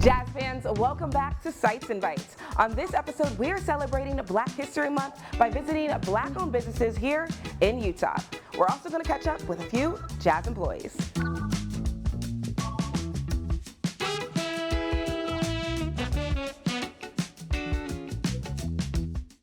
Jazz fans, welcome back to Sights and Bites. On this episode, we are celebrating Black History Month by visiting Black-owned businesses here in Utah. We're also going to catch up with a few Jazz employees.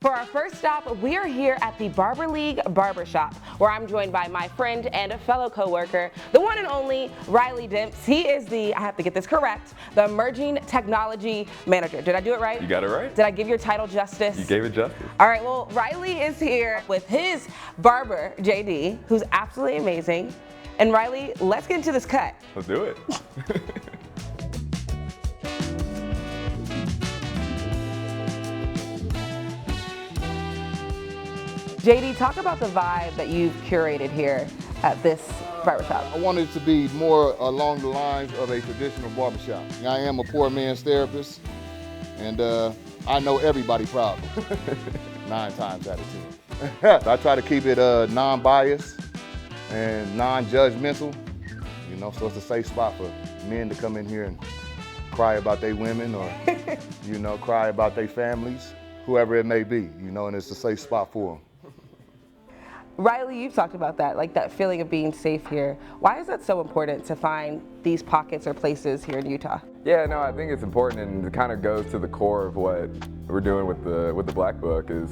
For our first stop, we are here at the Barber League Barbershop, where I'm joined by my friend and a fellow coworker, the one and only Riley Dimps. He is the, I have to get this correct, the Emerging Technology Manager. Did I do it right? You got it right. Did I give your title justice? You gave it justice. All right, well, Riley is here with his barber, JD, who's absolutely amazing. And Riley, let's get into this cut. Let's do it. JD, talk about the vibe that you've curated here at this barbershop. I wanted it to be more along the lines of a traditional barbershop. I am a poor man's therapist, and I know everybody problem, 9 times out of 10. I try to keep it non-biased and non-judgmental, you know, so it's a safe spot for men to come in here and cry about their women or, you know, cry about their families, whoever it may be, you know, and it's a safe spot for them. Riley, you've talked about that, like that feeling of being safe here. Why is that so important to find these pockets or places here in Utah? Yeah, no, I think it's important, and it kind of goes to the core of what we're doing with the Black Book is,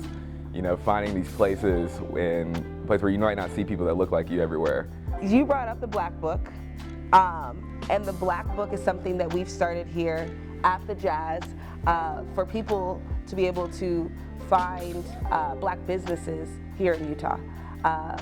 you know, finding these places in a place where you might not see people that look like you everywhere. You brought up the Black Book, and the Black Book is something that we've started here at the Jazz for people to be able to find Black businesses here in Utah.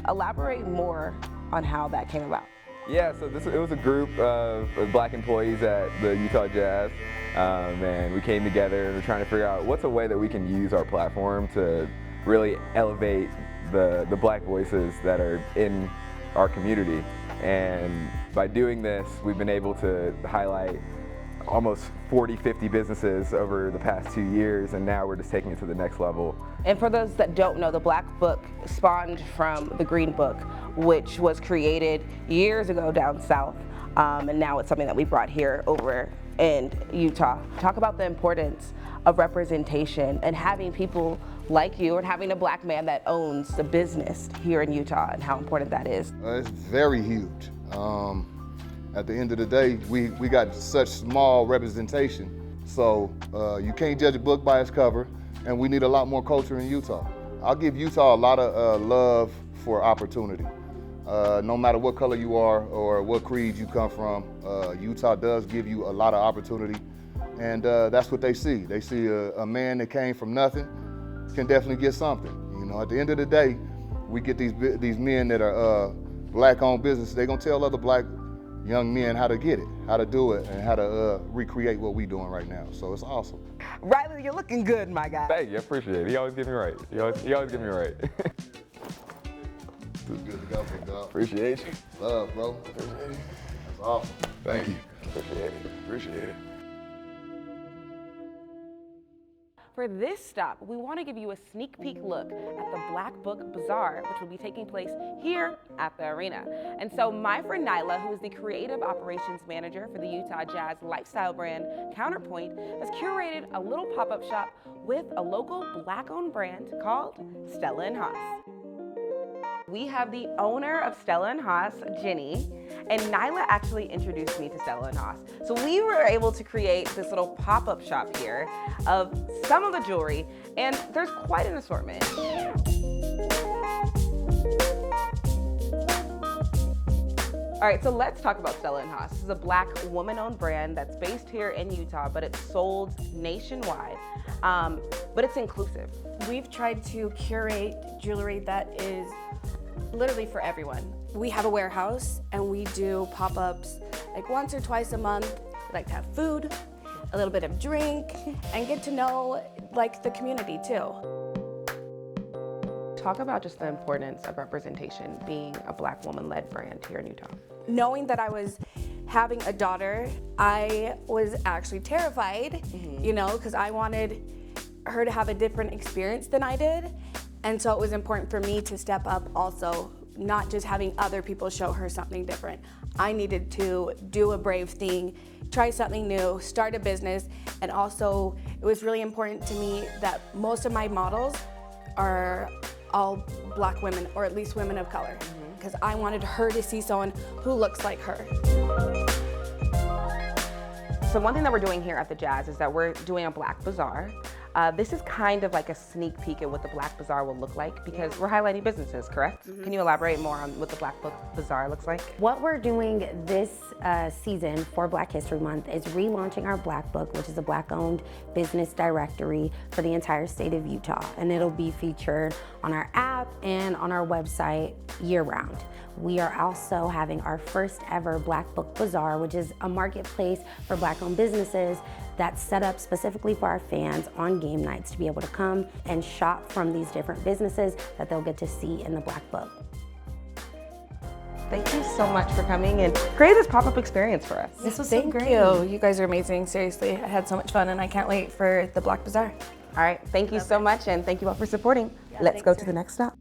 Elaborate more on how that came about. Yeah, so it was a group of Black employees at the Utah Jazz, and we came together and we're trying to figure out what's a way that we can use our platform to really elevate the Black voices that are in our community. And by doing this, we've been able to highlight almost 40, 50 businesses over the past 2 years, and now we're just taking it to the next level. And for those that don't know, the Black Book spawned from the Green Book, which was created years ago down south, and now it's something that we brought here over in Utah. Talk about the importance of representation and having people like you and having a Black man that owns the business here in Utah and how important that is. It's very huge. At the end of the day, we got such small representation, so you can't judge a book by its cover, and we need a lot more culture in Utah. I'll give Utah a lot of love for opportunity. No matter what color you are or what creed you come from, Utah does give you a lot of opportunity, and that's what they see. They see a man that came from nothing can definitely get something. You know, at the end of the day, we get these men that are Black-owned businesses. They're gonna tell other Black young men how to get it, how to do it, and how to recreate what we're doing right now. So it's awesome. Riley, you're looking good, my guy. Thank you, I appreciate it. He always get me right. He always get me right. Good to go, big dog. Appreciate you. Love, bro. Appreciate you. That's awesome. Thank you. Appreciate it. For this stop, we want to give you a sneak peek look at the Black Book Bazaar, which will be taking place here at the arena. And so my friend Nyla, who is the Creative Operations Manager for the Utah Jazz lifestyle brand Counterpoint, has curated a little pop-up shop with a local Black-owned brand called Stella & Haas. We have the owner of Stella & Haas, Jenny, and Nyla actually introduced me to Stella & Haas. So we were able to create this little pop-up shop here of some of the jewelry, and there's quite an assortment. All right, so let's talk about Stella & Haas. This is a Black woman-owned brand that's based here in Utah, but it's sold nationwide, but it's inclusive. We've tried to curate jewelry that is literally for everyone. We have a warehouse and we do pop-ups like once or twice a month. We like to have food, a little bit of drink, and get to know like the community too. Talk about just the importance of representation being a Black woman-led brand here in Utah. Knowing that I was having a daughter, I was actually terrified, you know, because I wanted her to have a different experience than I did. And so it was important for me to step up also not just having other people show her something different. I needed to do a brave thing, try something new, start a business, and also it was really important to me that most of my models are all Black women, or at least women of color, because I wanted her to see someone who looks like her. So one thing that we're doing here at the Jazz is that we're doing a Black Bazaar. This is kind of like a sneak peek at what the Black Bazaar will look like because we're highlighting businesses, correct? Can you elaborate more on what the Black Bazaar looks like? What we're doing this season for Black History Month is relaunching our Black Book, which is a Black-owned business directory for the entire state of Utah. And it'll be featured on our app and on our website year-round. We are also having our first ever Black Book Bazaar, which is a marketplace for Black-owned businesses that's set up specifically for our fans on game nights to be able to come and shop from these different businesses that they'll get to see in the Black Book. Thank you so much for coming and creating this pop-up experience for us. This was so great. You guys are amazing, seriously. I had so much fun and I can't wait for the Black Bazaar. All right, thank you so much and thank you all for supporting. Let's go to the next stop.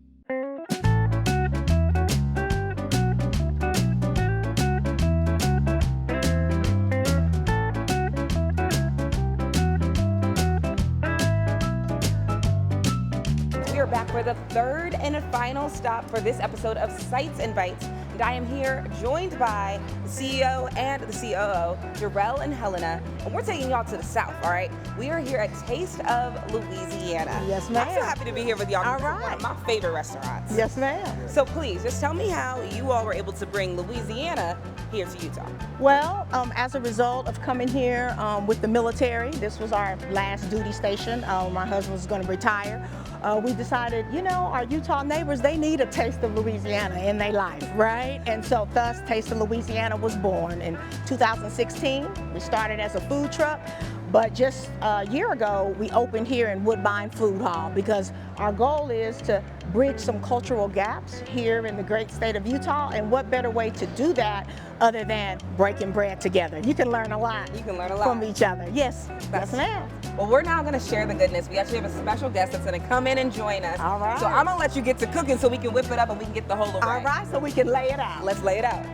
We are back for the third and final stop for this episode of Sights and Bites. And I am here joined by the CEO and the COO, Jarrell and Helena. And we're taking y'all to the south, all right? We are here at Taste of Louisiana. Yes, ma'am. I'm so happy to be here with y'all. All This is one right. of my favorite restaurants. Yes, ma'am. So please, just tell me how you all were able to bring Louisiana here to Utah. Well, as a result of coming here with the military, this was our last duty station. My husband was going to retire. We decided, you know, our Utah neighbors, they need a taste of Louisiana in their life, right? And so thus, Taste of Louisiana was born in 2016. We started as a food truck, but just a year ago, we opened here in Woodbine Food Hall because our goal is to bridge some cultural gaps here in the great state of Utah, and what better way to do that other than breaking bread together. You can learn a lot. You can learn a lot. From each other. Yes, yes ma'am. Well, we're now gonna share the goodness. We actually have a special guest that's gonna come in and join us. All right. So I'm gonna let you get to cooking so we can whip it up and we can get the whole array. All right, so we can lay it out. Let's lay it out.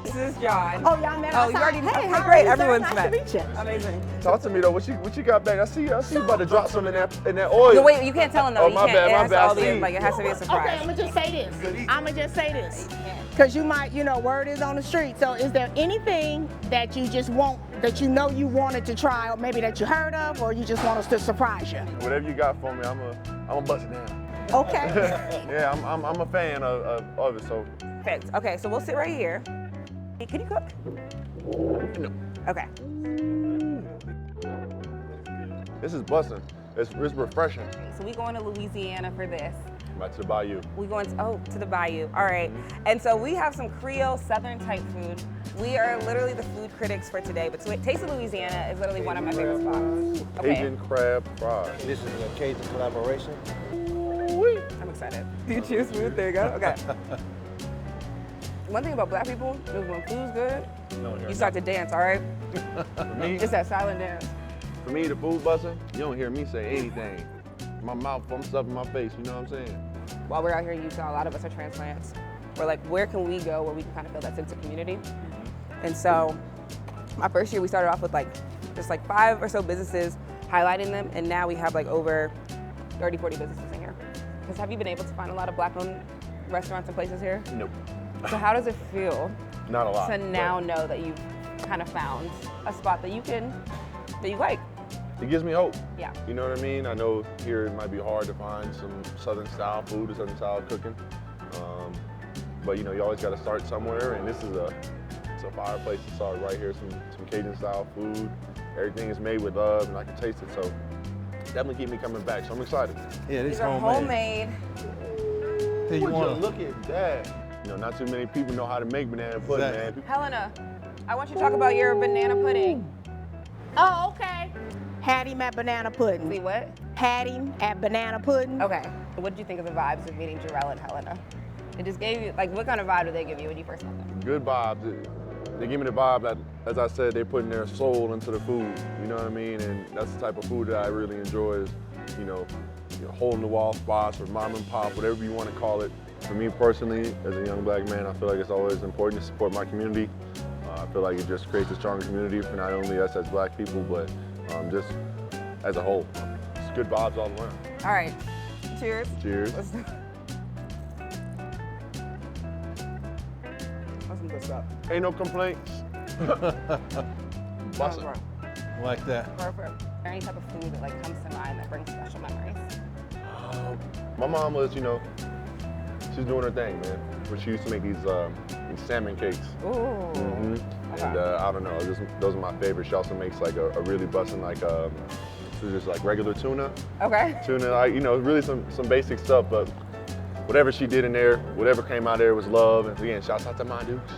This is John. Oh, y'all met Oh, you outside? already Hey, okay, how are great. you, sir? Everyone's nice met. to meet you. Amazing. Talk to me though. What you got back? I see you about to drop some in that oil. No, wait, you can't tell him though. Oh, You my can't. bad, It my has to bad. all be See. like it has to be a surprise. Okay, I'm gonna just say this. Because you might, you know, word is on the street. So is there anything that you just want, that you know you wanted to try, or maybe that you heard of, or you just want us to surprise you? Whatever you got for me, I'm a bust it down. Okay. Yeah, I'm a fan of it. So Perfect. Okay, so we'll sit right here. Hey, can you cook? No. Okay. this is busting. It's refreshing. So we going to Louisiana for this. Back to the bayou. We going to the bayou. All right. And so we have some Creole Southern type food. We are literally the food critics for today, but Taste of Louisiana is literally one of my favorite spots. Okay. Cajun crab fries. This is a Cajun collaboration. I'm excited. Do you choose food? There you go. Okay. One thing about black people is when food's good, you start to dance, all right? For me, It's that silent dance. for me, the food busting, you don't hear me say anything. My mouth, I'm stuffing my face. You know what I'm saying? While we're out here in Utah, a lot of us are transplants. We're like, where can we go where we can kind of feel that sense of community? And so my first year, we started off with just 5 or so businesses, highlighting them, and now we have over 30, 40 businesses in here. Because have you been able to find a lot of black-owned restaurants and places here? Nope. So how does it feel Not a lot. to now but know that you've kind of found a spot that you like? it gives me hope. Yeah. You know what I mean? I know here it might be hard to find some Southern style food or Southern style cooking. But you always got to start somewhere, and this is it's a fireplace to start right here, some Cajun style food. Everything is made with love, and I can taste it, so definitely keep me coming back, so I'm excited. Yeah, this These are homemade. Hey, you Would wanna look at that? Not too many people know how to make banana pudding, Exactly. man. Helena, I want you to talk about your banana pudding. Oh, okay. Had him at banana pudding. See what? Had him at banana pudding. Okay. What did you think of the vibes of meeting Jarrell and Helena? It just gave you, what kind of vibe did they give you when you first met them? Good vibes. They give me the vibe that, as I said, they're putting their soul into the food. You know what I mean? And that's the type of food that I really enjoy is, hole in the wall spots or mom and pop, whatever you want to call it. For me personally, as a young black man, I feel like it's always important to support my community. I feel like it just creates a stronger community for not only us as black people, but just as a whole. It's good vibes all around. All right, cheers. Cheers. That's some good stuff. Ain't no complaints. Bust it. Like that. Perfect. Any type of food that like comes to mind that brings special memories? My mom was, you know, she's doing her thing, man. But she used to make these salmon cakes. Ooh. And I don't know, those are my favorites. She also makes like a really busting like just like regular tuna. Okay. Tuna, like, you know, really some basic stuff, but whatever she did in there, whatever came out there was love. And again, shouts out to my Dukes.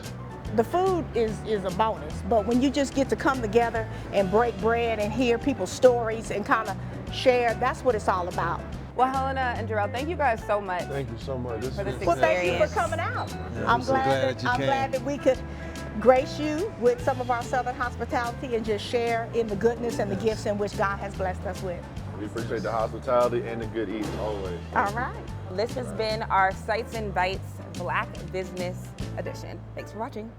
The food is a bonus, but when you just get to come together and break bread and hear people's stories and kind of share, that's what it's all about. Well, Helena and Jarrell, thank you guys so much. Thank you so much. For this Well, thank you for experience. coming out. Yeah, I'm so glad you I'm came. glad that we could grace you with some of our Southern hospitality and just share in the goodness and the gifts in which God has blessed us with. We appreciate the hospitality and the good eating always. All right. This has been our Sights and Bites Black Business Edition. Thanks for watching.